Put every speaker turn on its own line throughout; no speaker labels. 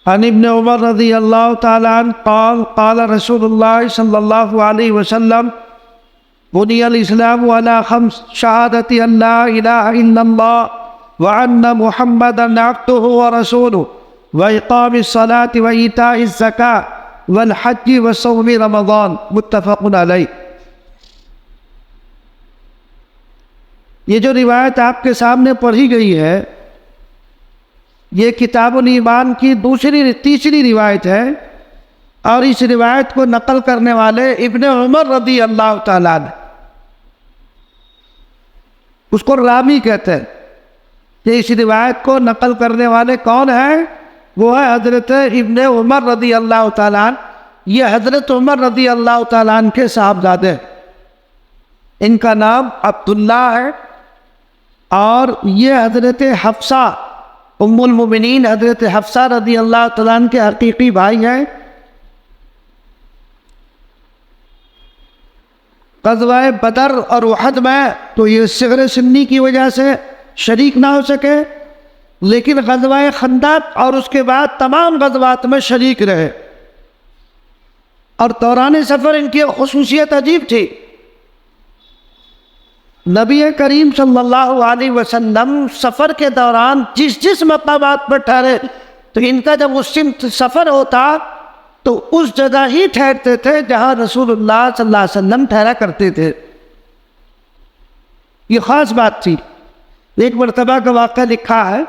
عن ابن عمر رضی اللہ تعالی عنہ قال قال رسول اللہ صلی اللہ علیہ وسلم بنی الاسلام علی خمس شہادت ان لا الہ الا اللہ وان محمدا عبدہ ورسولہ واقام الصلاۃ وایتاء الزکاۃ والحج وصوم رمضان متفق علیہ۔ یہ جو روایت آپ کے سامنے پڑھی گئی ہے یہ کتاب الایمان کی تیسری روایت ہے، اور اس روایت کو نقل کرنے والے ابن عمر رضی اللہ تعالیٰ عنہ، اس کو راوی کہتے ہیں کہ اس روایت کو نقل کرنے والے کون ہیں؟ وہ ہے حضرت ابن عمر رضی اللہ تعالیٰ عنہ۔ یہ حضرت عمر رضی اللہ تعالیٰ عنہ کے صاحبزادے ہیں، ان کا نام عبداللہ ہے، اور یہ حضرت حفصہ ام المؤمنین حضرت حفصہ رضی اللہ تعالیٰ عنہ کے حقیقی بھائی ہیں۔ غزوہ بدر اور احد میں تو یہ صغر سنی کی وجہ سے شریک نہ ہو سکے، لیکن غزوہ خندق اور اس کے بعد تمام غزوات میں شریک رہے، اور دوران سفر ان کی خصوصیت عجیب تھی۔ نبی کریم صلی اللہ علیہ وسلم سفر کے دوران جس مقامات پر ٹھہرے تو ان کا جب اس سمت سفر ہوتا تو اس جگہ ہی ٹھہرتے تھے جہاں رسول اللہ صلی اللہ علیہ وسلم ٹھہرا کرتے تھے۔ یہ خاص بات تھی۔ ایک مرتبہ کا واقعہ لکھا ہے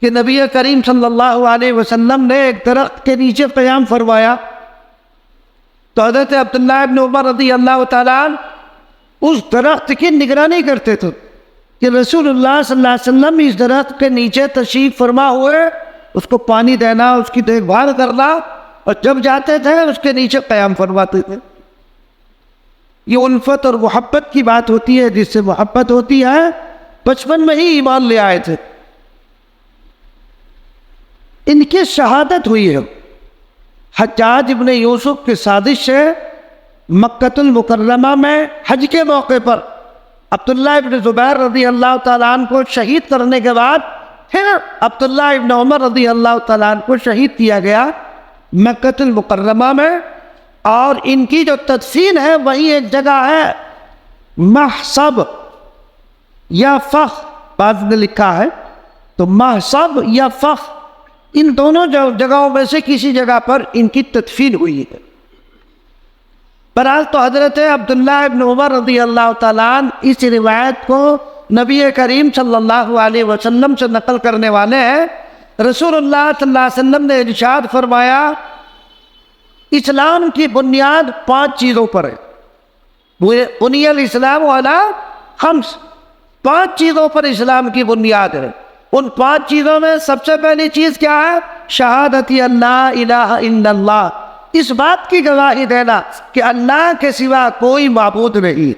کہ نبی کریم صلی اللہ علیہ وسلم نے ایک درخت کے نیچے قیام فرمایا تو حضرت عبداللہ ابن عمر رضی اللہ تعالیٰ عنہ اس درخت کی نگرانی کرتے تھے کہ رسول اللہ صلی اللہ علیہ وسلم اس درخت کے نیچے تشریف فرما ہوئے، اس کو پانی دینا، اس کی دیکھ بھال کرنا، اور جب جاتے تھے اس کے نیچے قیام فرماتے تھے۔ یہ الفت اور محبت کی بات ہوتی ہے، جس سے محبت ہوتی ہے۔ بچپن میں ہی ایمان لے آئے تھے۔ ان کی شہادت ہوئی ہے حجاج ابن یوسف کی سازش سے مکۃ المکرمہ میں حج کے موقع پر عبداللہ ابن زبیر رضی اللہ تعالیٰ عنہ کو شہید کرنے کے بعد پھر عبداللہ ابن عمر رضی اللہ تعالیٰ عنہ کو شہید کیا گیا مکۃ المکرمہ میں، اور ان کی جو تدفین ہے وہی ایک جگہ ہے محصب یا فخ، بعض نے لکھا ہے تو محصب یا فخ، ان دونوں جگہوں میں سے کسی جگہ پر ان کی تدفین ہوئی ہے۔ بہرحال تو حضرت عبداللہ ابن عمر رضی اللہ تعالیٰ عنہ اس روایت کو نبی کریم صلی اللہ علیہ وسلم سے نقل کرنے والے ہیں۔ رسول اللہ صلی اللہ علیہ وسلم نے ارشاد فرمایا اسلام کی بنیاد 5 چیزوں پر ہے۔ بنی الاسلام علی خمس، 5 چیزوں پر اسلام کی بنیاد ہے۔ ان 5 چیزوں میں سب سے پہلی چیز کیا ہے؟ شہادت ان لا الہ الا اللہ، اس بات کی گواہی دینا کہ اللہ کے سوا کوئی معبود نہیں۔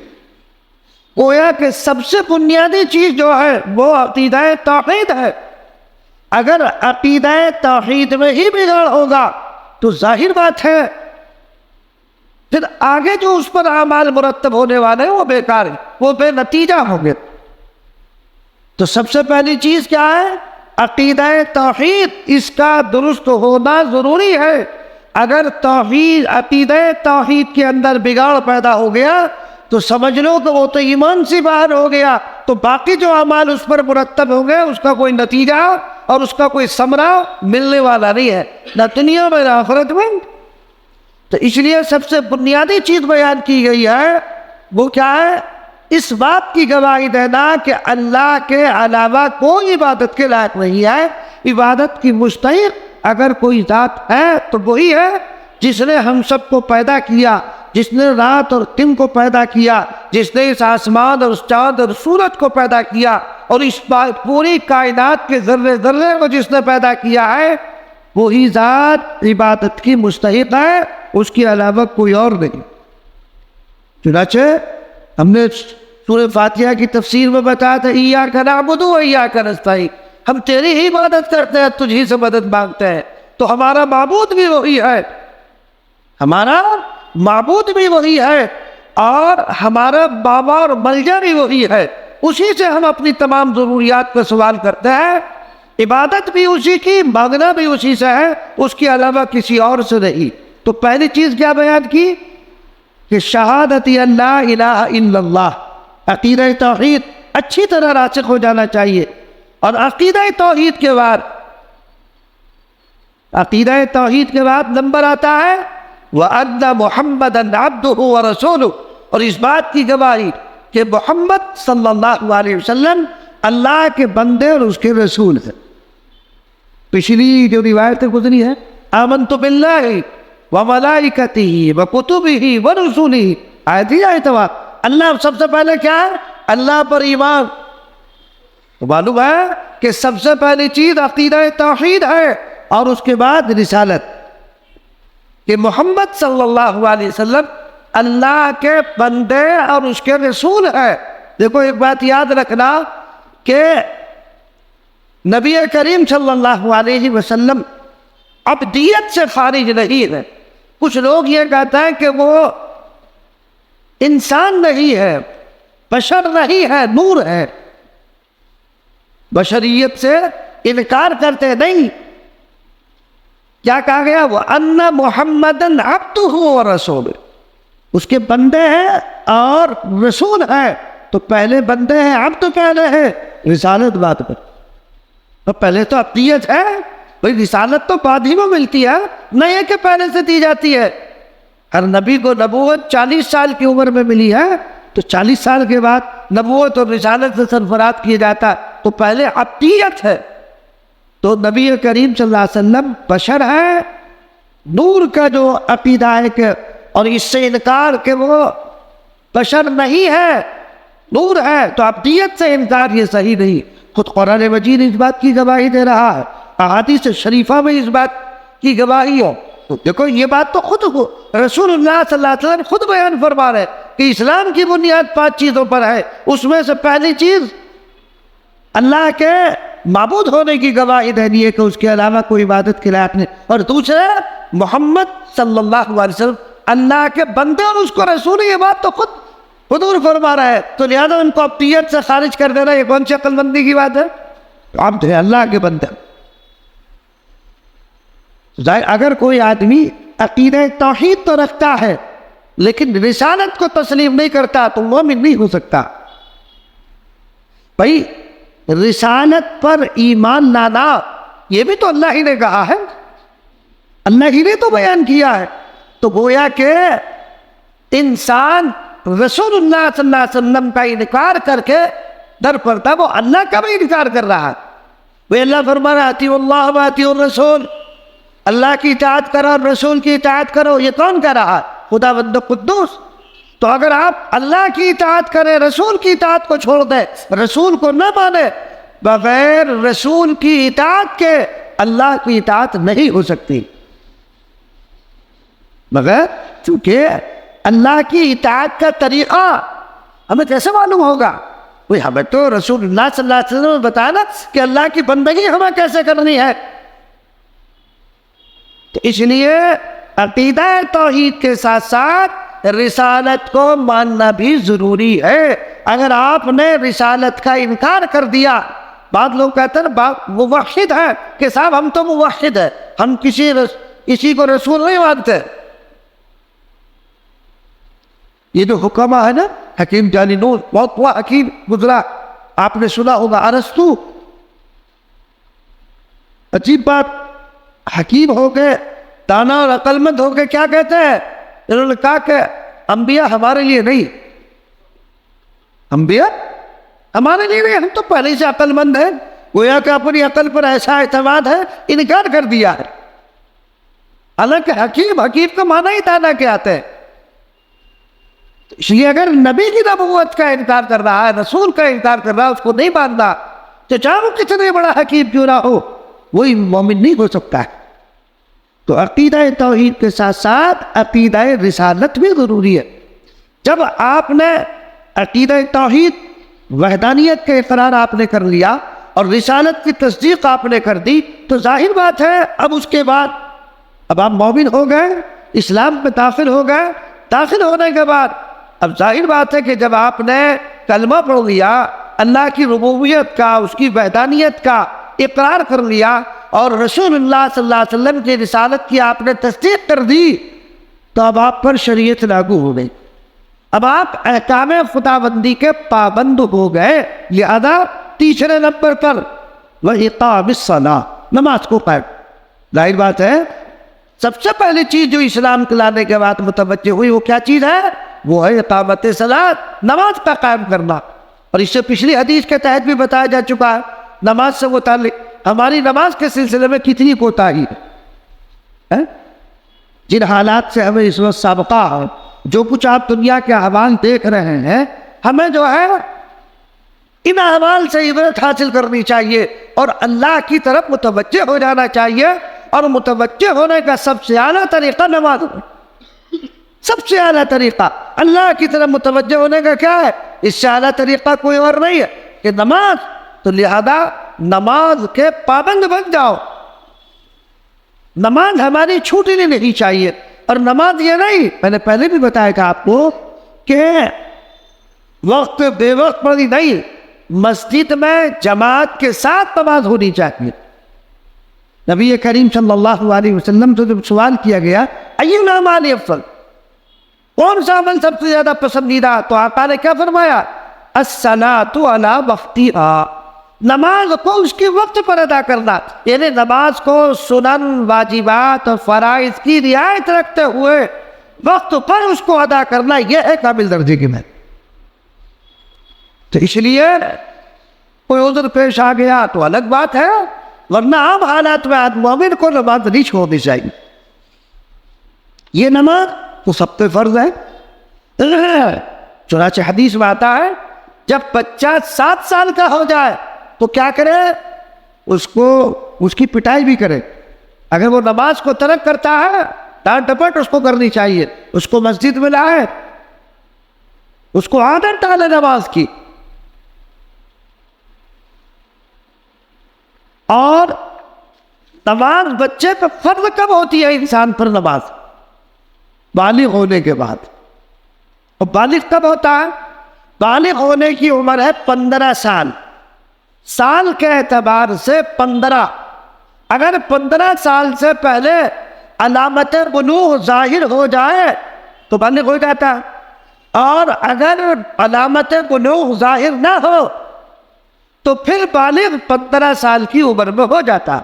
گویا کہ سب سے بنیادی چیز جو ہے وہ عقیدہ توحید ہے۔ اگر عقیدہ توحید میں ہی بگاڑ ہوگا تو ظاہر بات ہے پھر آگے جو اس پر اعمال مرتب ہونے والے ہیں وہ بیکار ہیں، وہ بے نتیجہ ہوں گے۔ تو سب سے پہلی چیز کیا ہے؟ عقیدہ توحید، اس کا درست ہونا ضروری ہے۔ اگر توحید عقیدہ توحید کے اندر بگاڑ پیدا ہو گیا تو سمجھ لو کہ وہ تو ایمان سے باہر ہو گیا، تو باقی جو اعمال اس پر مرتب ہوں گے اس کا کوئی نتیجہ اور اس کا کوئی ثمرہ ملنے والا نہیں ہے، نہ دنیا میں نہ آخرت میں۔ تو اس لیے سب سے بنیادی چیز بیان کی گئی ہے وہ کیا ہے؟ اس بات کی گواہی دینا کہ اللہ کے علاوہ کوئی عبادت کے لائق نہیں ہے۔ عبادت کی مستحق اگر کوئی ذات ہے تو وہی ہے جس نے ہم سب کو پیدا کیا، جس نے رات اور دن کو پیدا کیا، جس نے اس آسمان اور اس چاند اور سورج کو پیدا کیا، اور اس پوری کائنات کے ذرے ذرے کو جس نے پیدا کیا ہے، وہی ذات عبادت کی مستحق ہے، اس کے علاوہ کوئی اور نہیں۔ چنانچہ ہم نے سورہ فاتحہ کی تفسیر میں بتایا تھا ایاک نعبد و ایاک نستعین، ہم تیری ہی عبادت کرتے ہیں، تجھ ہی سے مدد مانگتے ہیں۔ تو ہمارا معبود بھی وہی ہے، ہمارا معبود بھی وہی ہے، اور ہمارا بابا اور ملجا بھی وہی ہے، اسی سے ہم اپنی تمام ضروریات کا سوال کرتے ہیں۔ عبادت بھی اسی کی، مانگنا بھی اسی سے ہے، اس کے علاوہ کسی اور سے نہیں۔ تو پہلی چیز کیا بیان کی کہ شہادت اللہ الہ الا اللہ، عقیدہ توحید اچھی طرح راسخ ہو جانا چاہیے۔ اور عقیدہ توحید کے بعد نمبر آتا ہے وَأَنَّ مُحَمَّدًا عَبْدُهُ وَرَسُولُهُ، اور اس بات کی گواہی کہ محمد صلی اللہ علیہ وسلم اللہ کے بندے اور اس کے رسول ہیں۔ پچھلی جو روایتیں گزری ہیں آمنت باللہ وملائکتہ وکتبہ ورسلہ، آیت ہی آیت ہے۔ اللہ سب سے پہلے کیا ہے؟ اللہ پر ایمان۔ معلوم ہے کہ سب سے پہلی چیز عقیدہ توحید ہے، اور اس کے بعد رسالت، کہ محمد صلی اللہ علیہ وسلم اللہ کے بندے اور اس کے رسول ہے۔ دیکھو ایک بات یاد رکھنا کہ نبی کریم صلی اللہ علیہ وسلم عبدیت سے خارج نہیں ہے۔ کچھ لوگ یہ کہتے ہیں کہ وہ انسان نہیں ہے، بشر نہیں ہے، نور ہے، بشریت سے انکار کرتے نہیں۔ کیا کہا گیا؟ وَأَنَّ مُحَمَّدًا عَبْدُهُ وَرَسُولُهُ، اس کے بندے ہیں اور رسول ہیں۔ تو پہلے بندے ہیں، عبد پہلے ہے، رسالت بعد میں۔ تو پہلے تو عبدیت ہے بھئی، رسالت تو بعد ہی میں ملتی ہے، نہیں ہے کہ پہلے سے دی جاتی ہے۔ ہر نبی کو نبوت 40 سال کی عمر میں ملی ہے، تو 40 سال کے بعد نبوت اور رسالت سے سرفراز کیا جاتا، تو پہلے عبدیت ہے۔ تو نبی کریم صلی اللہ علیہ وسلم بشر ہے، نور کا جو عقیدہ ہے کہ اور اس سے انکار کہ وہ بشر نہیں ہے، نور ہے، تو عبدیت سے انکار یہ صحیح نہیں۔ خود قرآن مجید اس بات کی گواہی دے رہا ہے، احادیث شریفہ میں اس بات کی گواہی ہو۔ تو دیکھو یہ بات تو خود رسول اللہ صلی اللہ علیہ وسلم خود بیان فرما رہے کہ اسلام کی بنیاد 5 چیزوں پر ہے۔ اس میں سے پہلی چیز اللہ کے معبود ہونے کی گواہی دینی ہے کہ اس کے علاوہ کوئی عبادت کے لائق نہیں، اور دوسرے محمد صلی اللہ علیہ وسلم اللہ کے بندے اور اس کو رسول، یہ بات تو خود حضور فرما رہا ہے۔ تو لہذا ان کو عبدیت سے خارج کر دینا یہ کون سی عقل مندی کی بات ہے؟ عبد ہے، اللہ کے بندے۔ اگر کوئی آدمی عقیدہ توحید تو رکھتا ہے لیکن رسالت کو تسلیم نہیں کرتا تو مومن نہیں ہو سکتا۔ بھائی رسالت پر ایمان لانا یہ بھی تو اللہ ہی نے کہا ہے، اللہ ہی نے تو بیان کیا ہے۔ تو گویا کہ انسان رسول اللہ صلی اللہ علیہ وسلم کا انکار کر کے در پڑتا، وہ اللہ کا بھی انکار کر رہا ہے۔ وہ اللہ فرما رہا اطیعوا اللہ واطیعوا الرسول، اللہ کی اطاعت کرو اور رسول کی اطاعت کرو۔ یہ کون کہہ رہا ہے؟ خداوند قدوس۔ تو اگر آپ اللہ کی اطاعت کریں، رسول کی اطاعت کو چھوڑ دیں، رسول کو نہ مانیں، بغیر رسول کی اطاعت کے اللہ کی اطاعت نہیں ہو سکتی۔ مگر چونکہ اللہ کی اطاعت کا طریقہ ہمیں کیسے معلوم ہوگا؟ ہمیں تو رسول اللہ صلی اللہ علیہ وسلم نے بتایا نا کہ اللہ کی بندگی ہمیں کیسے کرنی ہے۔ تو اس لیے عقیدہ توحید کے ساتھ ساتھ رسالت کو ماننا بھی ضروری ہے۔ اگر آپ نے رسالت کا انکار کر دیا، بعض لوگ کہتے ہیں موحد ہے کہ صاحب ہم تو موحد ہیں، ہم کسی کو رسول نہیں مانتے۔ یہ جو حکمہ ہے نا، حکیم جالینون بہت بڑا حکیم گزرا، آپ نے سنا ہوگا ارسطو۔ عجیب بات، حکیم ہو کے، دانا اور عقل مند ہو کے کیا کہتے ہیں؟ انہوں نے کہا کہ انبیاء ہمارے لیے نہیں، انبیاء ہمارے لیے نہیں، ہم تو پہلے سے عقل مند ہیں۔ گویا کہ اپنی عقل پر ایسا اعتماد ہے، انکار کر دیا ہے۔ حالانکہ حکیم کا معنی ہی دانا کے آتے ہیں۔ اس لیے اگر نبی کی نبوت کا انکار کر رہا ہے، رسول کا انکار کر رہا ہے، اس کو نہیں ماننا، تو چاہے وہ کتنے بڑا حکیم کیوں نہ ہو، وہی مومن نہیں ہو سکتا ہے۔ تو عقیدہ توحید کے ساتھ ساتھ عقیدہ رسالت بھی ضروری ہے۔ جب آپ نے عقیدہ توحید، وحدانیت کا اقرار آپ نے کر لیا اور رسالت کی تصدیق آپ نے کر دی، تو ظاہر بات ہے اب اس کے بعد اب آپ مومن ہو گئے، اسلام میں داخل ہو گئے۔ داخل ہونے کے بعد اب ظاہر بات ہے کہ جب آپ نے کلمہ پڑھ لیا، اللہ کی ربوبیت کا، اس کی وحدانیت کا، اقرار کر لیا اور رسول اللہ صلی اللہ علیہ وسلم کی رسالت کی آپ نے تصدیق کر دی تو اب آپ پر شریعت لاگو ہو گئی، اب آپ احکام خداوندی کے پابند ہو گئے۔ لہذا تیسرے نمبر پر وَإِقَامِ الصَّلَاةِ، نماز کو قائم۔ ظاہر بات ہے سب سے پہلی چیز جو اسلام کے لانے کے بعد متوجہ ہوئی وہ کیا چیز ہے؟ وہ ہے اقامت صلاۃ، نماز کا قائم کرنا۔ اور اس سے پچھلی حدیث کے تحت بھی بتایا جا چکا ہے نماز سے متعلق ہماری نماز کے سلسلے میں کتنی کوتاہی ہے۔ جن حالات سے ہمیں اس وقت سابقہ ہے، جو کچھ آپ دنیا کے احوال دیکھ رہے ہیں، ہمیں جو ہے ان احوال سے عبرت حاصل کرنی چاہیے اور اللہ کی طرف متوجہ ہو جانا چاہیے۔ اور متوجہ ہونے کا سب سے اعلیٰ طریقہ نماز ہے۔ سب سے اعلیٰ طریقہ اللہ کی طرف متوجہ ہونے کا کیا ہے؟ اس سے اعلیٰ طریقہ کوئی اور نہیں ہے کہ نماز۔ تو لہذا نماز کے پابند بن جاؤ۔ نماز ہماری چھوٹنی نہیں چاہیے۔ اور نماز یہ نہیں، میں نے پہلے بھی بتایا تھا آپ کو کہ وقت بے وقت پڑھی نہیں، مسجد میں جماعت کے ساتھ نماز ہونی چاہیے۔ نبی کریم صلی اللہ علیہ وسلم سے جب سوال کیا گیا ایُّ الْأَعْمَالِ أَفْضَلُ، کون سا عمل سب سے زیادہ پسندیدہ، تو آقا نے کیا فرمایا؟ الصلاۃ علی وقتہا، نماز کو اس کے وقت پر ادا کرنا، یعنی نماز کو سنن، واجبات اور فرائض کی رعایت رکھتے ہوئے وقت پر اس کو ادا کرنا، یہ ہے کامل درجے کی محنت۔ تو اس لیے کوئی عذر پیش آ گیا تو الگ بات ہے، ورنہ عام حالات میں مومن کو نماز نہیں چھوڑنی چاہیے۔ یہ نماز وہ سب پہ فرض ہے۔ چنانچہ حدیث میں آتا ہے جب بچہ 7 سال کا ہو جائے تو کیا کرے؟ اس کی پٹائی بھی کرے۔ اگر وہ نماز کو ترک کرتا ہے ڈانٹ ڈپٹ اس کو کرنی چاہیے، اس کو مسجد میں لائے، اس کو عادت ڈالے نماز کی۔ اور نماز بچے پہ فرض کب ہوتی ہے انسان پر؟ نماز بالغ ہونے کے بعد۔ اور بالغ کب ہوتا ہے؟ بالغ ہونے کی عمر ہے 15 سال، سال کے اعتبار سے 15۔ اگر 15 سال سے پہلے علامت بلوغ ظاہر ہو جائے تو بالغ ہو جاتا ہے، اور اگر علامت بلوغ ظاہر نہ ہو تو پھر بالغ 15 سال کی عمر میں ہو جاتا۔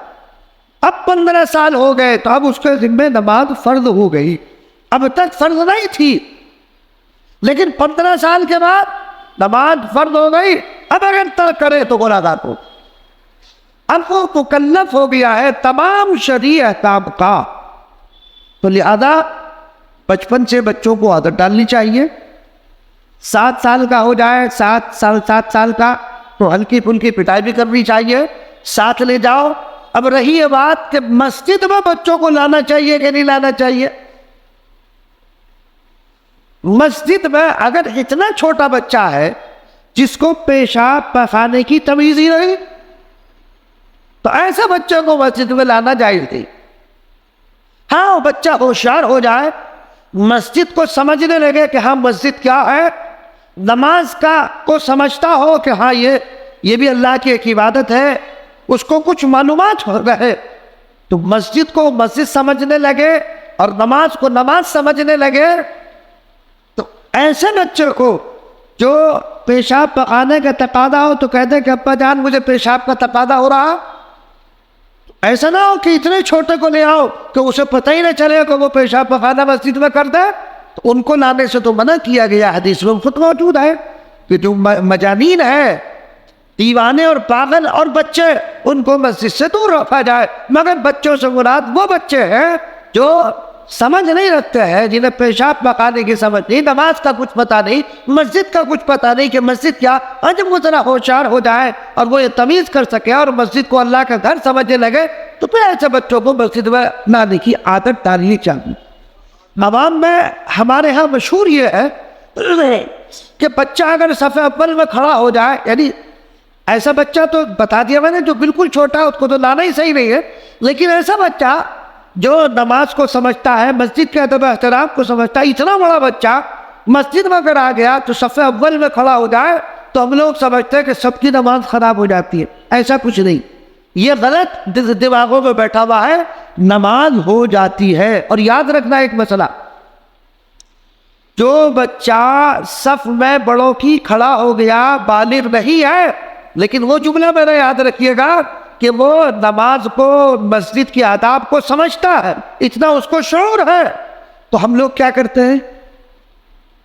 اب 15 سال ہو گئے تو اب اس کے ذمہ نماز فرض ہو گئی، اب تک فرض نہیں تھی، لیکن 15 سال کے بعد نماز فرض ہو گئی۔ اب اگر ترک کرے تو گناہ گار ہو، اب وہ مکلف ہو گیا ہے تمام شرعی احکام کا۔ تو لہذا بچپن سے بچوں کو عادت ڈالنی چاہیے۔ 7 سال کا ہو جائے، 7 سال کا تو ہلکی پھلکی پٹائی بھی کرنی چاہیے، ساتھ لے جاؤ۔ اب رہی یہ بات کہ مسجد میں بچوں کو لانا چاہیے کہ نہیں لانا چاہیے۔ مسجد میں اگر اتنا چھوٹا بچہ ہے جس کو پیشاب پخانے کی تمیز ہی نہیں، تو ایسے بچوں کو مسجد میں لانا جائز نہیں۔ ہاں وہ بچہ ہوشیار ہو جائے، مسجد کو سمجھنے لگے کہ ہاں مسجد کیا ہے، نماز کا کو سمجھتا ہو کہ ہاں یہ بھی اللہ کی ایک عبادت ہے، اس کو کچھ معلومات ہو گئے، تو مسجد کو مسجد سمجھنے لگے اور نماز کو نماز سمجھنے لگے۔ تو ایسے بچے کو جو پیشاب پخانے کا تقاضا ہو تو کہتے ہیں کہ ابا جان مجھے پیشاب کا تقاضا ہو رہا، ایسا نہ ہو کہ اتنے چھوٹے کو لے آؤ کہ اسے پتہ ہی نہ چلے کہ وہ پیشاب پخانا مسجد میں کر دے، تو ان کو لانے سے تو منع کیا گیا۔ حدیث میں خود موجود ہے کہ جو مجانین ہے، دیوانے اور پاگل اور بچے، ان کو مسجد سے دور رکھا جائے۔ مگر بچوں سے مراد وہ بچے ہیں جو سمجھ نہیں رکھتے ہیں، جنہیں پیشاب پخانے کی سمجھ نہیں، نماز کا کچھ پتہ نہیں، مسجد کا کچھ پتہ نہیں کہ مسجد کیا۔ اور جب وہ ذرا ہوشیار ہو جائے اور وہ یہ تمیز کر سکے اور مسجد کو اللہ کا گھر سمجھنے لگے تو پھر ایسے بچوں کو مسجد میں لانے کی عادت ڈالنی چاہیے۔ عوام میں ہمارے ہاں مشہور یہ ہے کہ بچہ اگر صف اول میں کھڑا ہو جائے، یعنی ایسا بچہ تو بتا دیا میں نے جو بالکل چھوٹا ہے اس کو تو لانا ہی صحیح نہیں ہے، لیکن ایسا بچہ جو نماز کو سمجھتا ہے، مسجد کے ادب احترام کو سمجھتا ہے، اتنا بڑا بچہ مسجد میں اگر آ گیا تو صف اول میں کھڑا ہو جائے تو ہم لوگ سمجھتے ہیں کہ سب کی نماز خراب ہو جاتی ہے۔ ایسا کچھ نہیں، یہ غلط دماغوں میں بیٹھا ہوا ہے، نماز ہو جاتی ہے۔ اور یاد رکھنا ایک مسئلہ، جو بچہ صف میں بڑوں کی کھڑا ہو گیا بالغ نہیں ہے، لیکن وہ جملہ میرا یاد رکھیے گا کہ وہ نماز کو، مسجد کی آداب کو سمجھتا ہے، اتنا اس کو شعور ہے، تو ہم لوگ کیا کرتے ہیں،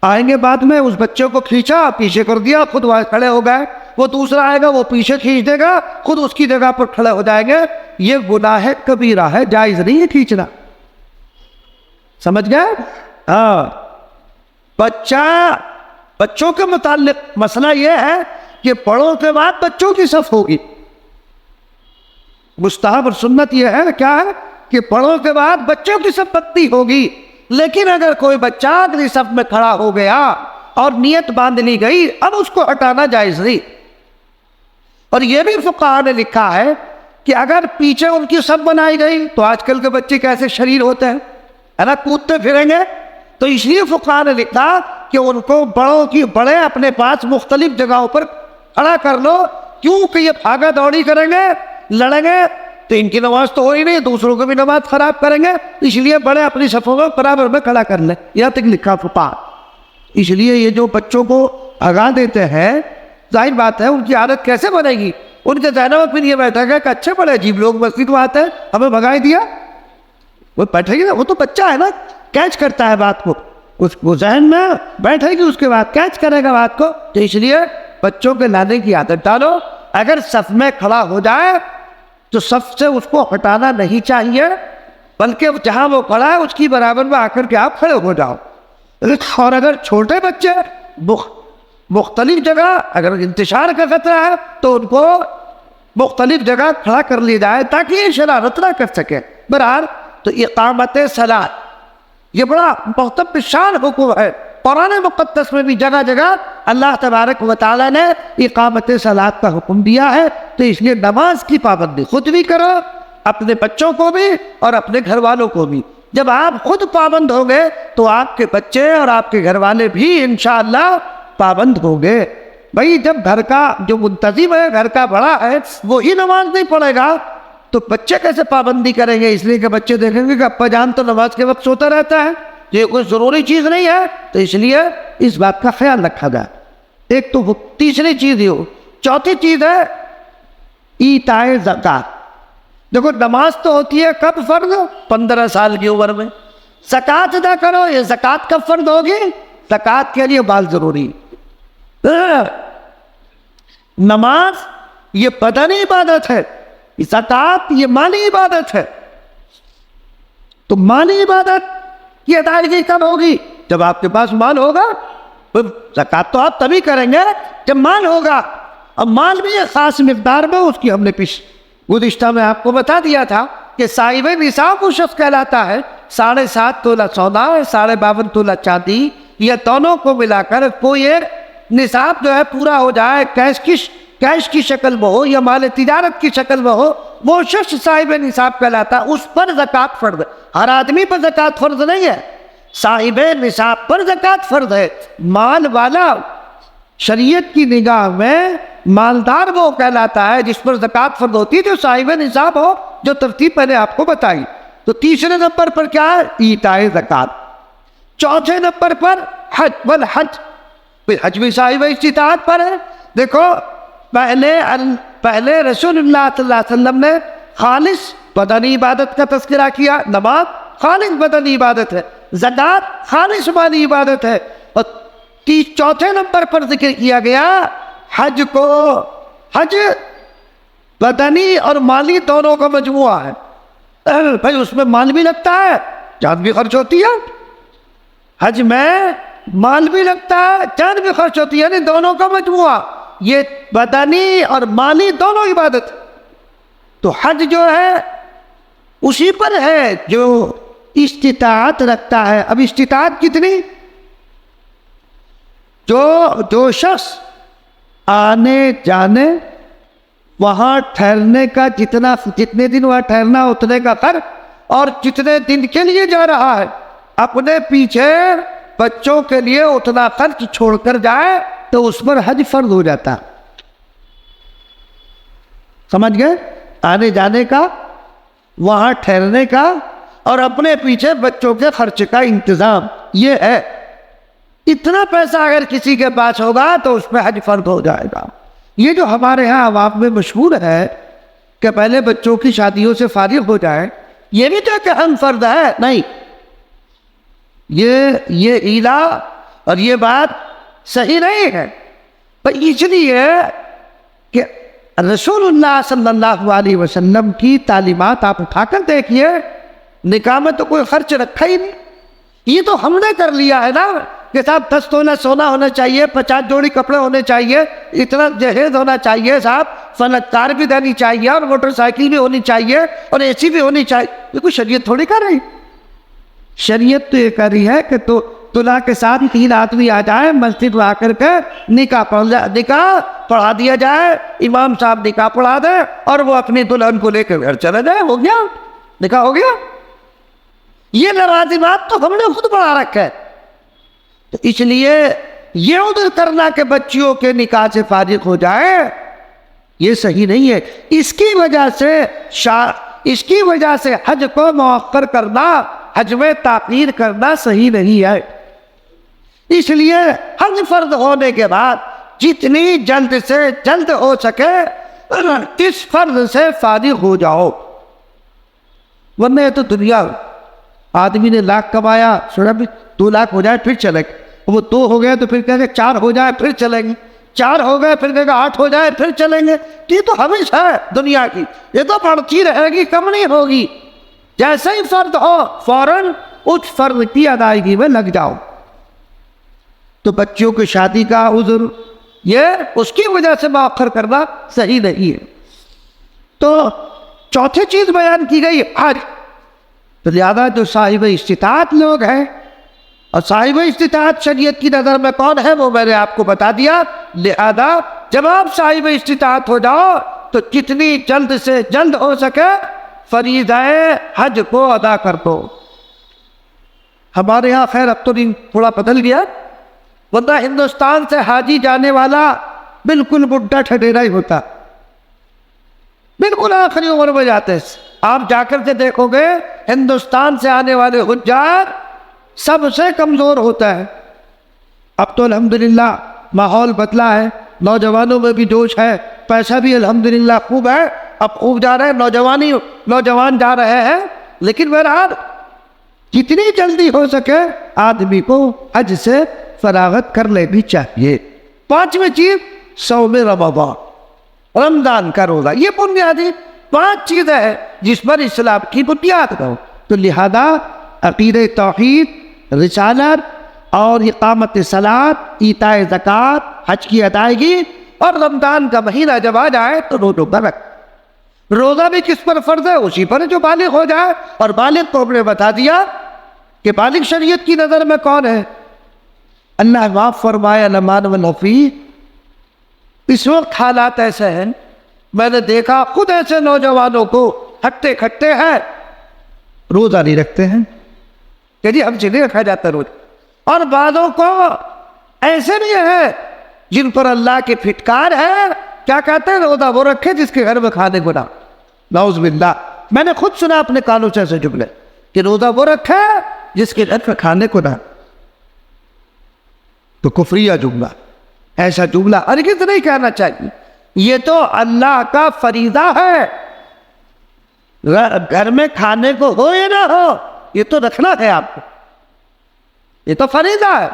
آئیں گے بعد میں، اس بچے کو کھینچا پیچھے کر دیا، خود وہاں کھڑے ہو گئے، وہ دوسرا آئے گا وہ پیچھے کھینچ دے گا، خود اس کی جگہ پر کھڑے ہو جائیں گے۔ یہ گناہ کبیرہ ہے، جائز نہیں ہے کھینچنا، سمجھ گئے؟ ہاں، بچوں کے متعلق مسئلہ یہ ہے کہ بڑوں کے بعد بچوں کی صف ہوگی۔ مستحب اور سنت یہ ہے کیا ہے کہ بڑوں کے بعد بچوں کی صف بنتی ہوگی، لیکن اگر کوئی بچہ اگلی صف میں کھڑا ہو گیا اور نیت باندھ لی گئی، اب اس کو ہٹانا جائز نہیں۔ اور یہ بھی فقہاء نے لکھا ہے کہ اگر پیچھے ان کی صف بنائی گئی، تو آج کل کے بچے کیسے شریر ہوتے ہیں، ہے نا، کودتے پھریں گے، تو اس لیے فقہاء نے لکھا کہ ان کو بڑے اپنے پاس مختلف جگہوں پر کھڑا کر لو، کیونکہ یہ بھاگا دوڑی کریں گے، لڑیں گے، تو ان کی نماز تو ہو ہی نہیں، دوسروں کو بھی نماز خراب کریں گے، اس لیے بڑے اپنی صفوں میں برابر میں کھڑا کر لیں، یہاں تک لکھا فقہاء۔ اس لیے یہ جو بچوں کو بھگا دیتے ہیں، ظاہر بات ہے ان کی عادت کیسے بنے گی، ان کے ذہن میں پھر یہ بیٹھا گیا کہ اچھے بڑے عجیب لوگ مسجد میں آتے ہیں، ہمیں بھگائی دیا، وہ بیٹھے گی نا، وہ تو بچہ ہے نا، کیچ کرتا ہے بات کو، وہ ذہن میں بیٹھے گی، اس کے بعد کیچ کرے گا بات کو۔ تو اس لیے بچوں کے لانے کی عادت ڈالو، اگر صف میں کھڑا ہو جائے تو صف سے اس کو ہٹانا نہیں چاہیے، بلکہ جہاں وہ کھڑا ہے اس کی برابر میں آ کر کے آپ کھڑے ہو جاؤ۔ اور اگر چھوٹے بچے مختلف جگہ اگر انتشار کا خطرہ ہے تو ان کو مختلف جگہ کھڑا کر لی جائے تاکہ یہ شرارت نہ کر سکے۔ بہرحال تو اقامت صلاۃ یہ بڑا محترم شان حکم ہے، قرآن مقدس میں بھی جگہ جگہ اللہ تبارک و تعالیٰ نے اقامت صلاۃ کا حکم دیا ہے، تو اس لیے نماز کی پابندی خود بھی کرو، اپنے بچوں کو بھی اور اپنے گھر والوں کو بھی۔ جب آپ خود پابند ہوں گے تو آپ کے بچے اور آپ کے گھر والے بھی انشاءاللہ پابند ہوں گے۔ بھائی جب گھر کا جو منتظم ہے، گھر کا بڑا ہے، وہی نماز نہیں پڑھے گا تو بچے کیسے پابندی کریں گے؟ اس لیے کہ بچے دیکھیں گے کہ ابا جان تو نماز کے وقت سوتا رہتا ہے، یہ کوئی ضروری چیز نہیں ہے، تو اس لیے اس بات کا خیال رکھا جائے۔ ایک تو وہ تیسری چیز ہی ہو، چوتھی چیز ہے ایتاء زکوٰۃ۔ دیکھو نماز تو ہوتی ہے کب فرض؟ 15 سال کی عمر میں۔ زکوٰۃ ادا کرو، یہ زکوٰۃ کب فرض ہوگی؟ زکوٰۃ کے لیے مال ضروری۔ نماز یہ بدنی عبادت ہے، زکوٰۃ یہ مالی عبادت ہے۔ تو مالی عبادت کی ادائیگی کب ہوگی؟ جب آپ کے پاس مال ہوگا۔ زکوٰۃ تو آپ تبھی کریں گے جب مال ہوگا، اور مال بھی ایک خاص مقدار میں، اس کی ہم نے گزشتہ میں آپ کو بتا دیا تھا کہ صاحب نصاب وہ شخص کہلاتا ہے 7.5 تولہ سونا، 52.5 تولہ چاندی، یہ دونوں کو ملا کر کوئی ایک نصاب جو ہے پورا ہو جائے، کیش کی شکل میں ہو یا مال تجارت کی شکل میں ہو، وہ شخص صاحب نصاب کہلاتا ہے، اس پر زکوٰۃ فرض ہے۔ ہر آدمی پر زکوٰۃ فرض نہیں ہے، صاحب نصاب پر زکوٰۃ فرض ہے۔ مال والا شریعت کی نگاہ میں مالدار وہ کہلاتا ہے جس پر زکوٰۃ فرض ہوتی ہے، جو صاحب نصاب ہو، جو ترتیب میں نے آپ کو بتائی۔ تو تیسرے نمبر پر کیا ہے؟ ایتاء زکوٰۃ۔ چوتھے نمبر پر حج والحج، حج بھی صاحب استطاعت پر ہے۔ دیکھو پہلے رسول اللہ صلی اللہ علیہ وسلم نے خالص بدنی عبادت کا تذکرہ کیا، نماز خالص بدنی عبادت ہے، زکوٰۃ خالص مالی عبادت ہے، اور چوتھے نمبر پر ذکر کیا گیا حج کو۔ حج بدنی اور مالی دونوں کا مجموعہ ہے، بھائی اس میں مال بھی لگتا ہے، جان بھی خرچ ہوتی ہے، حج میں مال بھی لگتا ہے، جان بھی خرچ ہوتی ہے، یعنی دونوں کا مجموعہ، یہ بدنی اور مالی دونوں عبادت۔ تو حج جو ہے اسی پر ہے جو استطاعت رکھتا ہے۔ اب استطاعت کتنی؟ جو شخص آنے جانے، وہاں ٹھہرنے کا جتنے دن وہاں ٹھہرنا اتنے کا خرچ، اور جتنے دن کے لیے جا رہا ہے اپنے پیچھے بچوں کے لیے اتنا خرچ چھوڑ کر جائے تو اس پر حج فرض ہو جاتا۔ سمجھ گئے؟ آنے جانے کا، وہاں ٹھہرنے کا، اور اپنے پیچھے بچوں کے خرچ کا انتظام، یہ ہے۔ اتنا پیسہ اگر کسی کے پاس ہوگا تو اس پہ حج فرض ہو جائے گا۔ یہ جو ہمارے ہاں عوام میں مشہور ہے کہ پہلے بچوں کی شادیوں سے فارغ ہو جائے، یہ بھی تو ایک اہم فرض ہے، نہیں، یہ ایلا اور یہ بات صحیح نہیں ہے۔ پر اس لیے کہ رسول اللہ صلی اللہ علیہ وسلم کی تعلیمات آپ اٹھا کر دیکھیے، نکاح میں تو کوئی خرچ رکھا ہی نہیں۔ یہ تو ہم نے کر لیا ہے نا کہ صاحب 10 تولہ سونا ہونا چاہیے، 50 جوڑی کپڑے ہونے چاہیے، اتنا جہیز ہونا چاہیے، صاحب فلک کار بھی دینی چاہیے، اور موٹر سائیکل بھی ہونی چاہیے، اور اے سی بھی ہونی چاہیے۔ یہ کوئی شریعت تھوڑی کر رہی، شریعت تو یہ کر رہی ہے کہ تو طلع کے ساتھ 3 آدمی آ جائیں، مسجد میں آ کر کے نکاح پڑھا دیا جائے، امام صاحب نکاح پڑھا دے، اور وہ اپنی دلہن کو لے کر گھر چلے جائے، ہو گیا، نکاح ہو گیا۔ یہ لوازمات تو ہم نے خود بڑھا رکھا ہے۔ تو اس لیے یہ عذر کرنا کہ بچیوں کے نکاح سے فارغ ہو جائے، یہ صحیح نہیں ہے۔ اس کی وجہ سے حج کو مؤخر کرنا، حج میں تاخیر کرنا صحیح نہیں ہے۔ اس لیے حج فرض ہونے کے بعد جتنی جلد سے جلد ہو سکے اس فرض سے فارغ ہو جاؤ، ورنہ یہ تو دنیا، آدمی نے 1 لاکھ کمایا، سوچا بھی 2 لاکھ ہو جائے پھر چلیں گے، وہ 2 ہو گئے تو پھر کہے گے 4 ہو جائے پھر چلیں گے، 4 ہو گئے پھر کہے گا 8 ہو جائے پھر چلیں گے۔ یہ تو ہمیشہ ہے دنیا کی، یہ تو بڑھتی رہے گی، کم نہیں ہوگی۔ جیسے ہی فرض ہو فوراً اس فرض کی ادائیگی میں لگ جاؤ۔ تو بچوں کی شادی کا عذر یہ اس کی وجہ سے مؤخر کرنا صحیح نہیں ہے۔ تو چوتھی چیز بیان کی گئی حج۔ تو لہذا جو صاحب استطاعت لوگ ہیں، اور صاحب استطاعت شریعت کی نظر میں کون ہے وہ میں نے آپ کو بتا دیا، لہذا جب آپ صاحب استطاعت ہو جاؤ تو جتنی جلد سے جلد ہو سکے فریضہ حج کو ادا کر دو۔ ہمارے ہاں خیر اب تو تھوڑا بدل گیا، ورنہ ہندوستان سے حاجی جانے والا بالکل بڈھا ٹھٹیرا ہی ہوتا، بالکل آخری عمر میں جاتے۔ آپ جا کر کے دیکھو گے ہندوستان سے آنے والے حجاج سب سے کمزور ہوتا ہے۔ اب تو الحمدللہ ماحول بدلا ہے، نوجوانوں میں بھی جوش ہے، پیسہ بھی الحمدللہ خوب ہے، اب خوب جا رہے ہیں، نوجوان جا رہے ہیں، لیکن بہرحال جتنی جلدی ہو سکے آدمی کو حج سے فراغت کر لینی چاہیے۔ 5ویں چیز صوم رمضان کا روزہ۔ یہ بنیادی 5 چیزیں ہیں جس پر اسلام کی بنیاد ہو۔ تو لہذا عقیدہ توحید، رسالت اور اقامت صلاۃ، ایتاء زکوٰۃ، حج کی ادائیگی، اور رمضان کا مہینہ جب آ جائے تو روزہ برک۔ روزہ بھی کس پر فرض ہے؟ اسی پر جو بالغ ہو جائے، اور بالغ کو ہم نے بتا دیا کہ بالغ شریعت کی نظر میں کون ہے؟ اللہ معاف فرمایا لمان والحفی۔ اس وقت حالات ایسے ہیں، میں نے دیکھا خود ایسے نوجوانوں کو ہٹتے کھٹے ہیں، روزہ نہیں رکھتے ہیں کہ جی ہم سے نہیں رکھا جاتا روزہ، اور بعضوں کو ایسے بھی ہیں جن پر اللہ کی پھٹکار ہے، کیا کہتے ہیں روزہ وہ رکھے جس کے گھر میں کھانے کو نہ، نعوذ باللہ۔ میں نے خود سنا اپنے کانوں سے ایسے جملے کہ روزہ وہ رکھے جس کے گھر میں کھانے کو نہ، تو کفریہ جملہ، ایسا جملہ ہرگز نہیں کہنا چاہیے۔ یہ تو اللہ کا فریضہ ہے، گھر میں کھانے کو ہو یا نہ ہو یہ تو رکھنا ہے آپ کو، یہ تو فریضہ ہے۔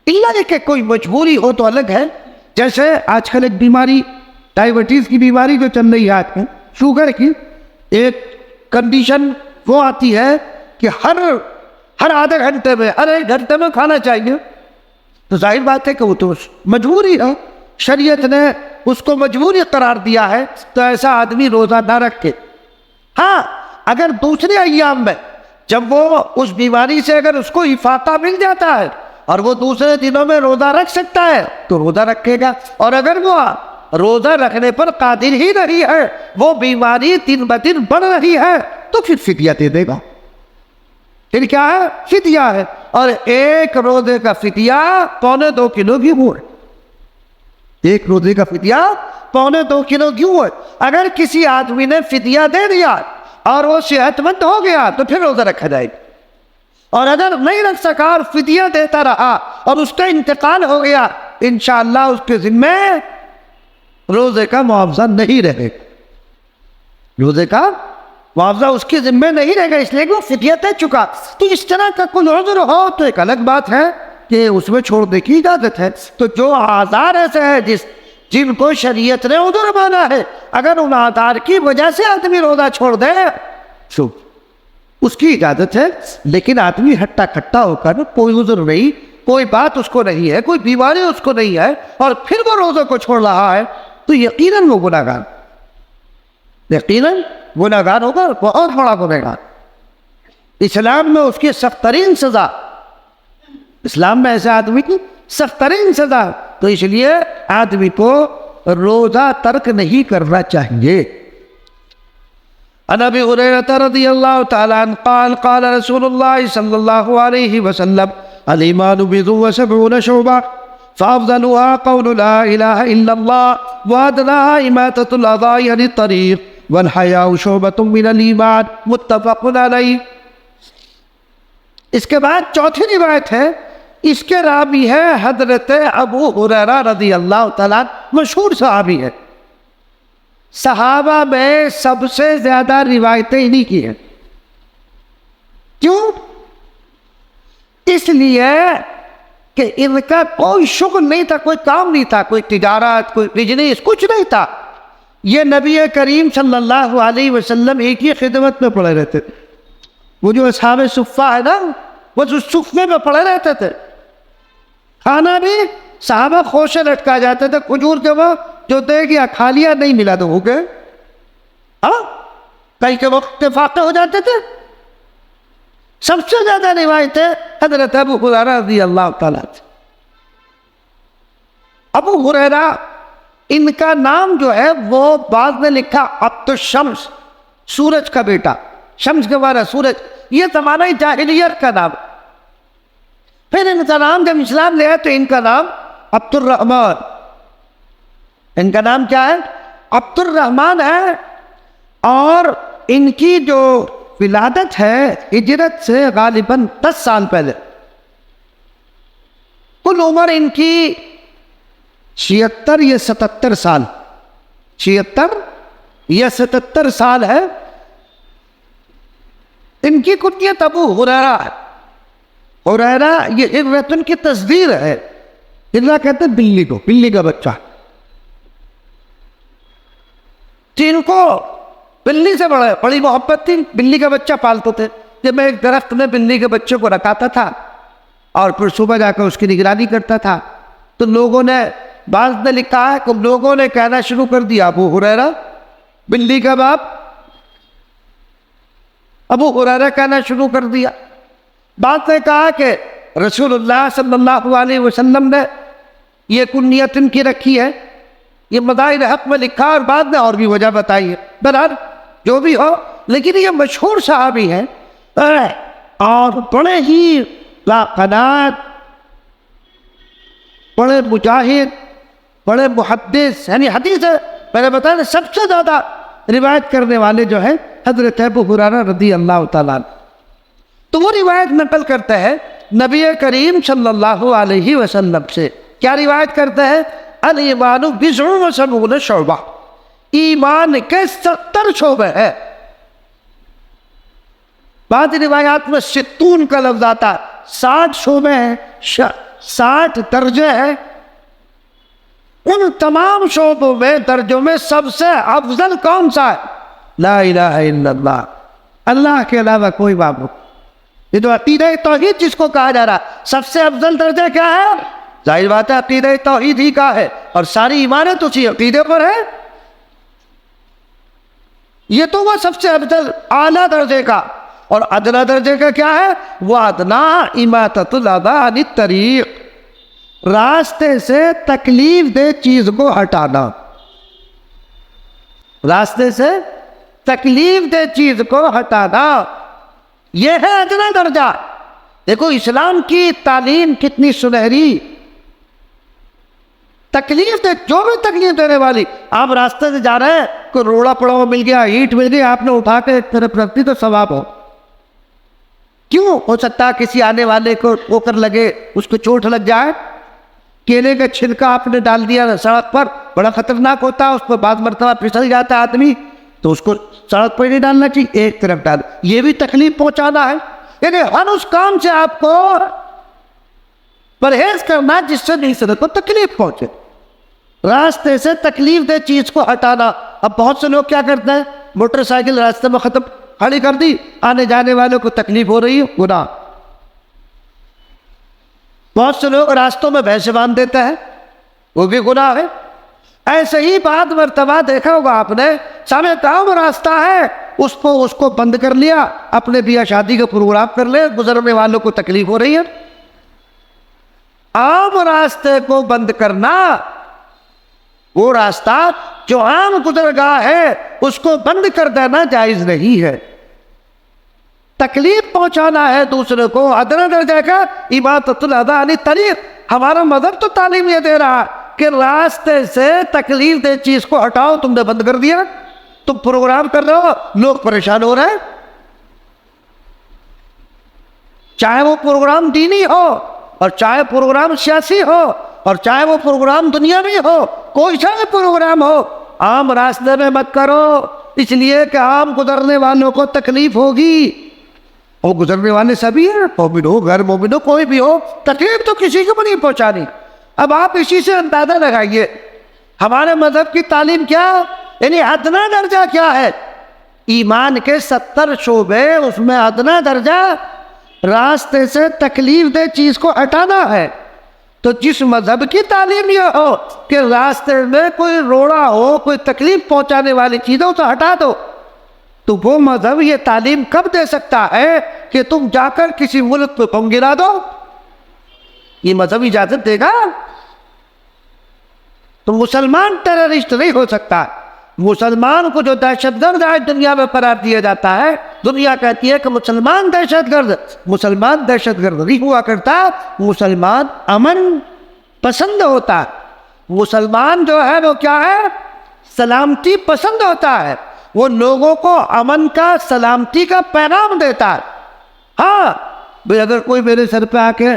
اللہ کہ کوئی مجبوری ہو تو الگ ہے، جیسے آج کل ایک بیماری ڈائبٹیز کی بیماری جو چل رہی ہے آج کل، شوگر کی ایک کنڈیشن وہ آتی ہے کہ ہر آدھے گھنٹے میں، ہر 1 گھنٹے میں کھانا چاہیے، تو ظاہر بات ہے کہ وہ تو مجبوری ہے، شریعت نے اس کو مجبوری قرار دیا ہے، تو ایسا آدمی روزہ نہ رکھے۔ ہاں اگر دوسرے ایام میں جب وہ اس بیماری سے اگر اس کو افاقہ مل جاتا ہے اور وہ دوسرے دنوں میں روزہ رکھ سکتا ہے تو روزہ رکھے گا، اور اگر وہ روزہ رکھنے پر قادر ہی نہیں ہے، وہ بیماری دن بدن بڑھ رہی ہے، تو پھر فدیہ دے دے گا۔ پھر کیا ہے؟ فدیہ ہے، اور 1 روزے کا فدیہ 1.25 کلو گھی ہے۔ 1 روزے کا فدیہ 1.25 کلو کیوں ہے؟ اگر کسی آدمی نے فدیہ دے دیا اور وہ صحت مند ہو گیا تو پھر روزہ رکھا جائے گا، اور اگر نہیں رکھ سکا اور فدیہ دیتا رہا اور اس کا انتقال ہو گیا، انشاءاللہ اس کے ذمہ روزے کا معاوضہ نہیں رہے گا، روزے کا معاوضہ اس کے ذمہ نہیں رہے گا، اس لیے کہ وہ فدیہ دے چکا۔ تو اس طرح کا کوئی عذر ہو تو ایک الگ بات ہے کہ اس میں چھوڑنے کی اجازت ہے۔ تو جو اعذار ایسے ہیں جن کو شریعت نے عذر مانا ہے، اگر ان اعذار کی وجہ سے آدمی روزہ چھوڑ دے تو اس کی اجازت ہے، لیکن آدمی ہٹا کھٹا ہو کر کوئی عذر نہیں، کوئی بات اس کو نہیں ہے، کوئی بیماری اس کو نہیں ہے، اور پھر وہ روزے کو چھوڑ رہا ہے تو یقیناً وہ گناہگار، یقیناً گناہگار ہوگا، بہت بڑا گناہگار۔ اسلام میں اس کی سخت ترین سزا، اسلام میں ایسے آدمی کی سخت ترین سزا، تو اس لیے آدمی کو روزہ ترک نہیں کرنا چاہیے۔ عن ابی ہریرہ رضی اللہ تعالی عنہ قال قال رسول اللہ صلی اللہ علیہ وسلم الایمان بضع وسبعون شعبہ فافضلها قول لا الہ الا اللہ وادناها اماطۃ الاذى عن الطریق والحیاء شعبۃ من الایمان متفق علیہ۔ اس کے بعد چوتھی روایت ہے، اس کے راوی ہے حضرت ابو ہریرہ رضی اللہ تعالیٰ، مشہور صحابی ہے، صحابہ میں سب سے زیادہ روایتیں انہی کی ہیں۔ کیوں؟ اس لیے کہ ان کا کوئی شغل نہیں تھا، کوئی کام نہیں تھا، کوئی تجارت، کوئی بزنس، کچھ نہیں تھا۔ یہ نبی کریم صلی اللہ علیہ وسلم ایک ہی خدمت میں پڑے رہتے تھے۔ وہ جو اصحاب صفہ ہے نا، وہ جو صفے میں پڑے رہتے تھے، کھانا بھی صحابہ خوشے لٹکا جاتے تھے، کھجور کے وہ جو دے گیا کھا لیا، نہیں ملا تو ہو گئے، ہاں کئی کے وقت فاقے ہو جاتے تھے۔ سب سے زیادہ روایتیں حضرت ابو ہریرہ رضی اللہ تعالیٰ سے۔ ابو ہریرہ، ان کا نام جو ہے وہ بعض نے لکھا عبد الشمس، سورج کا بیٹا، شمس کے معنی سورج، یہ زمانہ جاہلیت کا نام۔ پھر ان کا نام جب اسلام لے آئے تو ان کا نام عبد الرحمن، ان کا نام کیا ہے؟ عبد الرحمن ہے، اور ان کی جو ولادت ہے ہجرت سے غالباً 10 سال پہلے، کل عمر ان کی 76 یا 77 سال، 76 یا 77 سال ہے۔ ان کی کنیت ابو ہریرہ ہے۔ ہریرہ یہ ہرۃ کی تصدیر ہے، ہرہ کہتے ہیں بلی کو، بلی کا بچہ۔ جن کو بلی سے بڑی محبت تھی، بلی کا بچہ پالتے تھے۔ جب میں ایک درخت میں بلی کے بچے کو رکھاتا تھا اور پھر صبح جا کر اس کی نگرانی کرتا تھا، تو لوگوں نے، بعض نے لکھا ہے کہ لوگوں نے کہنا شروع کر دیا ابو ہریرہ بلی کا باپ، ابو ہریرہ کہنا شروع کر دیا۔ بعض نے کہا کہ رسول اللہ صلی اللہ علیہ وسلم نے یہ کنیت ان کی رکھی ہے، یہ مدائن حق میں لکھا، اور بعد نے اور بھی وجہ بتائی ہے۔ بہرحال جو بھی ہو، لیکن یہ مشہور صحابی ہیں اور بڑے ہی لاقنات، بڑے مجاہد، بڑے محدث، یعنی حدیث میں نے بتایا سب سے زیادہ روایت کرنے والے جو ہیں حضرت ابو ہریرہ رضی اللہ تعالیٰ عنہ۔ تو وہ روایت نقل کرتے ہیں نبی کریم صلی اللہ علیہ وسلم سے۔ کیا روایت کرتے ہیں؟ الایمان بضع وسبعون شعبہ، ایمان کے 70 شعبے ہیں۔ بعض روایات میں 60 کا لفظ آتا ہے، 60 شعبے ہیں، 60 درجے ہیں۔ ان تمام شعبوں میں، درجوں میں سب سے افضل کون سا ہے؟ لا الہ الا اللہ، اللہ کے علاوہ کوئی معبود۔ یہ تو عقیدہ توحید جس کو کہا جا رہا ہے، سب سے افضل درجہ کیا ہے؟ ظاہر بات ہے عقیدہ توحید ہی کا ہے، اور ساری ایمانت اسی عقیدے پر ہے۔ یہ تو وہ سب سے افضل اعلیٰ درجے کا، اور ادنا درجے کا کیا ہے؟ وہ ادنا اماطۃ الاذی عن الطریق، راستے سے تکلیف دہ چیز کو ہٹانا، راستے سے تکلیف دہ چیز کو ہٹانا، یہ ہے ادنا درجہ۔ دیکھو اسلام کی تعلیم کتنی سنہری، تکلیف دے، جو بھی تکلیف دینے والی. آپ راستے سے جا رہے ہیں، کوئی روڑا پڑا ہوا مل گیا، اینٹ مل گئی، آپ نے اٹھا کے ایک طرف رکھ دی تو ثواب ہو. کیوں؟ ہو سکتا ہے کسی آنے والے کو ٹھوکر لگے، اس کو چوٹ لگ جائے. کیلے کا چھلکا آپ نے ڈال دیا سڑک پر، بڑا خطرناک ہوتا ہے، اس پر بعض مرتبہ پھسل جاتا ہے آدمی، تو اس کو سڑک پر نہیں ڈالنا چاہیے، ایک طرف ڈال. یہ بھی تکلیف پہنچانا ہے. یعنی ہر اس کام سے آپ کو پرہیز کرنا جس سے دوسرے کو تکلیف پہنچے. راستے سے تکلیف دہ چیز کو ہٹانا. اب بہت سے لوگ کیا کرتے ہیں، موٹر سائیکل راستے میں کھڑی کر دی، آنے جانے والوں کو تکلیف ہو رہی ہے، گناہ. بہت سے لوگ راستوں میں بھینسیں باندھ دیتے ہیں، وہ بھی گناہ ہے. ایسے ہی بعض مرتبہ دیکھا ہوگا آپ نے، سامنے عام راستہ ہے، اس کو بند کر لیا، اپنے بیاہ شادی کا پروگرام کر لے، گزرنے والوں کو تکلیف ہو رہی ہے. عام راستے کو بند کرنا، وہ راستہ جو عام گزرگاہ ہے اس کو بند کر دینا جائز نہیں ہے. تکلیف پہنچانا ہے دوسرے کو، ادنا درجہ کا عبادت الاذى عن الطریق. ہمارا مذہب تو تعلیم یہ دے رہا کہ راستے سے تکلیف دہ چیز کو ہٹاؤ. تم نے بند کر دیا، تم پروگرام کر رہے ہو، لوگ پریشان ہو رہے ہیں. چاہے وہ پروگرام دینی ہو، اور چاہے پروگرام سیاسی ہو، اور چاہے وہ پروگرام دنیاوی ہو، کوئی سا بھی پروگرام ہو، عام راستے میں مت کرو، اس لیے کہ عام گزرنے والوں کو تکلیف ہوگی. اور گزرنے والے سبھی ہیں، مومن ہو غیر مومن ہو کوئی بھی ہو، تکلیف تو کسی کو بھی نہیں پہنچانی. اب آپ اسی سے اندازہ لگائیے ہمارے مذہب کی تعلیم کیا، یعنی ادنا درجہ کیا ہے. ایمان کے 70 شعبے، اس میں ادنا درجہ راستے سے تکلیف دہ چیز کو ہٹانا ہے. تو جس مذہب کی تعلیم یہ ہو کہ راستے میں کوئی روڑا ہو، کوئی تکلیف پہنچانے والی چیزوں تو ہٹا دو، تو وہ مذہب یہ تعلیم کب دے سکتا ہے کہ تم جا کر کسی ملک پہ بم گرا دو؟ یہ مذہب اجازت دے گا؟ تو مسلمان ٹیررسٹ نہیں ہو سکتا. مسلمان کو جو دہشت گرد آج دنیا میں قرار دیا جاتا ہے، دنیا کہتی ہے کہ مسلمان دہشت گرد. مسلمان دہشت گرد نہیں ہوا کرتا، مسلمان امن پسند ہوتا ہے. مسلمان جو ہے وہ کیا ہے، سلامتی پسند ہوتا ہے. وہ لوگوں کو امن کا، سلامتی کا پیغام دیتا ہے. ہاں بھئی اگر کوئی میرے سر پہ آ کے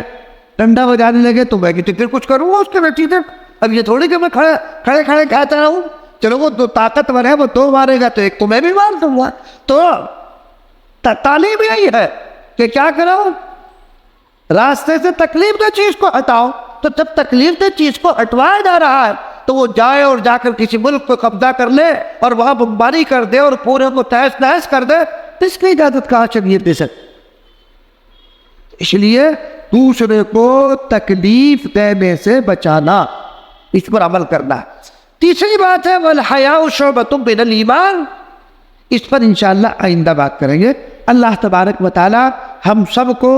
ڈنڈا بجانے لگے تو میں پھر کچھ کروں گا اس کے نتیجے. اب یہ تھوڑی کہ میں کھڑے کہتا رہوں، چلو وہ دو طاقتور ہے، وہ دو مارے گا تو ایک تو میں بھی مار دوں گا. تو تعلیم یہی ہے کہ کیا کرو، راستے سے تکلیف دہ چیز کو ہٹاؤ. تو جب تکلیف دہ چیز کو ہٹوایا جا رہا ہے تو وہ جائے اور جا کر کسی ملک کو قبضہ کر لے اور وہاں بمباری کر دے اور پورے کو تہس نہس کر دے، تو اس کی اجازت کہاں شریعت دے سکتی. اس لیے دوسرے کو تکلیف دینے سے بچانا، اس پر عمل کرنا. تیسری بات ہے وَالْحَيَاءُ شُعْبَةٌ مِّنَ الْإِيمَانِ. اس پر انشاءاللہ آئندہ بات کریں گے. اللہ تبارک و تعالی ہم سب کو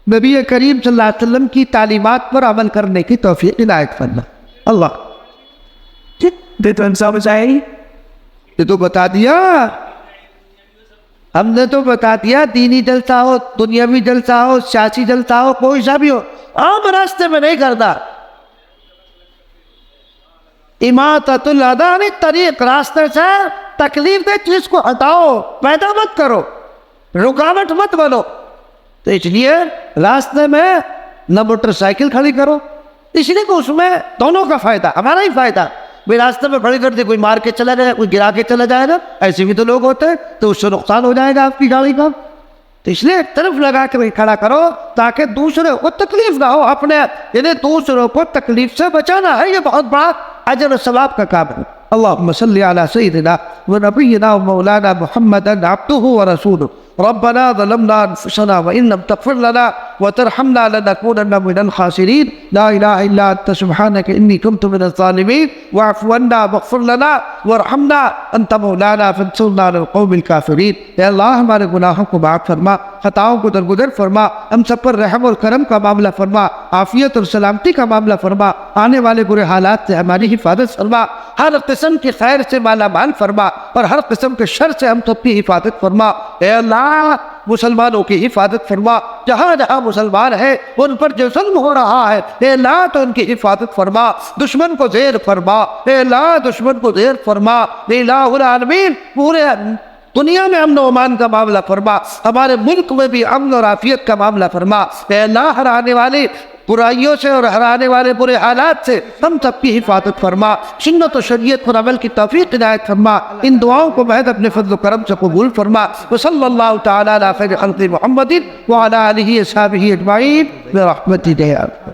نبی کریم صلی اللہ علیہ وسلم کی تعلیمات پر عمل کرنے کی توفیق عنایت فرما. اللہ یہ تو بتا دیا، ہم نے تو بتا دیا، دینی جلسہ ہو، دنیاوی جلسہ ہو، سیاسی جلسہ ہو، کوئی سا بھی ہو، عام راستے میں نہیں کرنا. اماطۃ الاذى عن الطریق، راستے سے تکلیف دہ چیز کو ہٹاؤ، پیدا مت کرو، رکاوٹ مت بنو. تو اس لیے راستے میں نہ موٹر سائیکل کھڑی کرو، اس لیے کہ اس میں دونوں کا فائدہ، ہمارا ہی فائدہ. بھائی راستے میں کھڑی کر دے، کوئی مار کے چلا جائے، کوئی گرا کے چلا جائے گا، ایسے بھی تو لوگ ہوتے ہیں، تو اس سے نقصان ہو جائے گا آپ کی گاڑی کا. تو اس لیے ایک طرف لگا کے کھڑا کرو تاکہ دوسرے کو تکلیف نہ ہو. اپنے یعنی دوسروں کو تکلیف سے بچانا ہے، یہ بہت بڑا اجر و ثواب کا کام ہے. اللہم صلی علی سیدنا و نبینا و مولانا محمد عبدہ و رسولہ. ربنا ظلمنا انفسنا وان لم تغفر لنا وترحمنا لنكونن من الخاسرين. لا اله الا انت سبحانك اني كنت من الظالمين. واعف عنا واغفر لنا وارحمنا انت مولانا فانصرنا على القوم الكافرين. اے اللہ ہمارے گناہوں کو معاف فرما، خطاؤں کو درگزر فرما، ہم سب پر رحم اور کرم کا معاملہ فرما، عافیت اور سلامتی کا معاملہ فرما، آنے والے برے حالات سے ہماری حفاظت فرما، ہر قسم کی خیر سے مالا مال فرما، اور ہر قسم کے شر سے ہم سب کی حفاظت فرما. اے اللہ مسلمانوں کی حفاظت فرما، جہاں جہاں مسلمان ہیں ان پر جو ظلم ہو رہا ہے اے اللہ تو ان کی حفاظت فرما، دشمن کو زیر فرما، اے اللہ دشمن کو زیر فرما، اے الہ العالمین پورے دنیا میں امن و امان کا معاملہ فرما، ہمارے ملک میں بھی امن اور عافیت کا معاملہ فرما، اے اللہ ہر آنے والی برائیوں سے اور ہر آنے والے برے حالات سے ہم سب کی حفاظت فرما، سنت و شریعت پر عمل کی توفیق عنایت فرما، ان دعاؤں کو محض اپنے فضل و کرم سے قبول فرما، وصلی اللہ تعالی علی خیر خلق محمد وعلی آلہ اصحابہ اجمعین برحمتک یا ارحم۔